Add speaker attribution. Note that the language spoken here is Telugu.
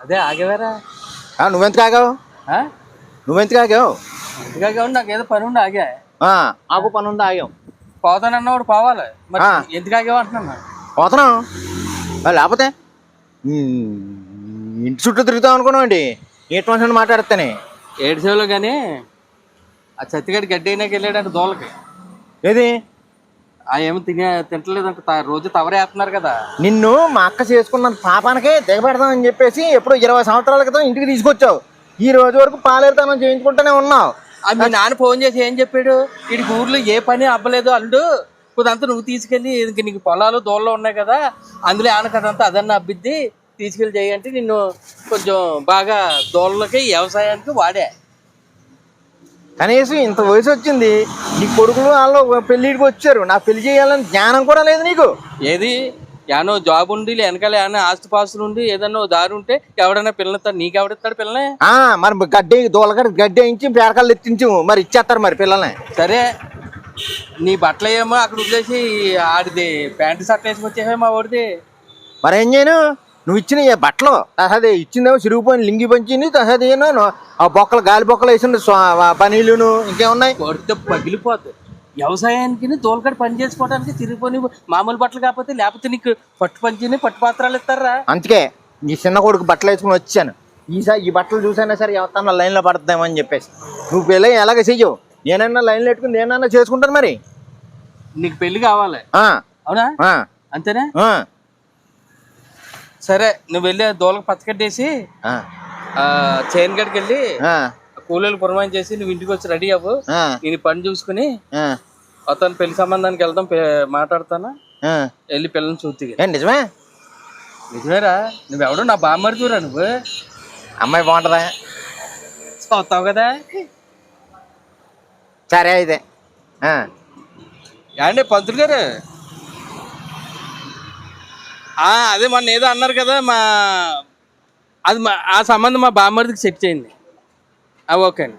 Speaker 1: అదే ఆగేవారా?
Speaker 2: నువ్వెంతకు ఆగావు? నువ్వెంతకు ఆగావు?
Speaker 1: ఎందుకు ఆగావు? నాకేదో పని ఉండి ఆగా.
Speaker 2: ఆకు పని ఉండి ఆగాం.
Speaker 1: పోతానన్నవాడు పోవాలి, మరి ఎందుకు ఆగావు అంటున్నా.
Speaker 2: పోతున్నాం లేకపోతే ఇంటి చుట్టూ తిరుగుతాం అనుకున్నామండి. ఏటి మనుషులు మాట్లాడితేనే
Speaker 1: ఏడు సేవలో కానీ ఆ చత్తిగడి గడ్డి అయినాకి వెళ్ళాడంటే దోలకి.
Speaker 2: ఏది
Speaker 1: ఏమో తింటలేదంట, రోజు తవరేస్తున్నారు కదా.
Speaker 2: నిన్ను మా అక్క చేసుకున్న పాపానికే దిగబెడదామని చెప్పేసి ఎప్పుడు 20 సంవత్సరాల క్రితం ఇంటికి తీసుకొచ్చావు. ఈ రోజు వరకు పాలేరుతానం చేయించుకుంటూనే ఉన్నావు.
Speaker 1: మీ నాన్న ఫోన్ చేసి ఏం చెప్పాడు? వీడికి ఊర్లో ఏ పని అవ్వలేదు అల్లుడు, కొద్దంతా నువ్వు తీసుకెళ్ళి నీకు పొలాలు దోళ్ళలో ఉన్నాయి కదా, అందులో ఆనకదంతా అదన్నా అబ్బిద్ది, తీసుకెళ్ళి చేయంటే నిన్ను కొంచెం బాగా దోళ్ళకి వ్యవసాయానికి వాడా.
Speaker 2: కనీసం ఇంత వయసు వచ్చింది, నీ కొడుకులు వాళ్ళు పెళ్ళిడికి వచ్చారు, నాకు పెళ్లి చేయాలని జ్ఞానం కూడా లేదు నీకు.
Speaker 1: ఏది ఏమో జాబ్ ఉండి వెనకాల ఏమన్నా ఆస్తిపాస్తులు ఉండి ఏదన్నా దారి ఉంటే ఎవడైనా పిల్లనిస్తాడు, నీకెవడిస్తాడు పిల్లల్ని?
Speaker 2: మరి గడ్డి దోలగడ గడ్డి వేయించి పేరకాలు ఎత్తించు, మరి ఇచ్చేస్తారు మరి పిల్లల్ని.
Speaker 1: సరే నీ బట్టలు ఏమో అక్కడ వదిలేసి ఆడిది ప్యాంటు షర్ట్ వేసుకొచ్చేవే మా వాడిది.
Speaker 2: మరి ఏం చేయను? నువ్వు ఇచ్చిన బట్టలు అదే ఇచ్చిందేమో చిరిగిపోయిన లింగి పంచింది, అదే ఆ బొక్కలు గాలి బొక్కలు వేసిన పనీలును ఇంకేమున్నాయి.
Speaker 1: కొడితే పగిలిపోతుంది. వ్యవసాయానికి దోలకడ పని చేసుకోవడానికి తిరిగిపోయి మామూలు బట్టలు కాకపోతే, లేకపోతే నీకు పట్టు పంచిని పట్టు పాత్రలు ఇస్తారా?
Speaker 2: అందుకే నీ చిన్న కొడుకు బట్టలు వేసుకుని వచ్చాను. ఈసారి ఈ బట్టలు చూసైనా సరే ఎవరన్నా లైన్లో పడుతుందేమని చెప్పేసి నువ్వు పెళ్ళి ఎలాగ చెయ్యవు, నేనన్నా లైన్లో పెట్టుకుని నేనన్నా చేసుకుంటాను. మరి
Speaker 1: నీకు పెళ్లి కావాలి అవునా? అంతేనా? సరే నువ్వు వెళ్ళి దోలకు పచ్చగడ్డేసి చైన్ గడికి వెళ్ళి కూలీలు పురమాయిం చేసి నువ్వు ఇంటికి వచ్చి రెడీ అవ్వు. నేను పని చూసుకుని అతను పెళ్లి సంబంధానికి వెళ్దాం, మాట్లాడతాను. వెళ్ళి పిల్లల్ని చూసి.
Speaker 2: నిజమే?
Speaker 1: నిజమేరా, నువ్వెవడు నా బామ్మడి చూరా. నువ్వు
Speaker 2: అమ్మాయి బాగుంటుందా?
Speaker 1: చూస్తావు కదా.
Speaker 2: సరే అయితే
Speaker 1: ఏండి పంతులు గారు, అదే మొన్న ఏదో అన్నారు కదా, అది ఆ సంబంధం మా బామ్మడికి సెట్ చేయండి. ఓకే అండి.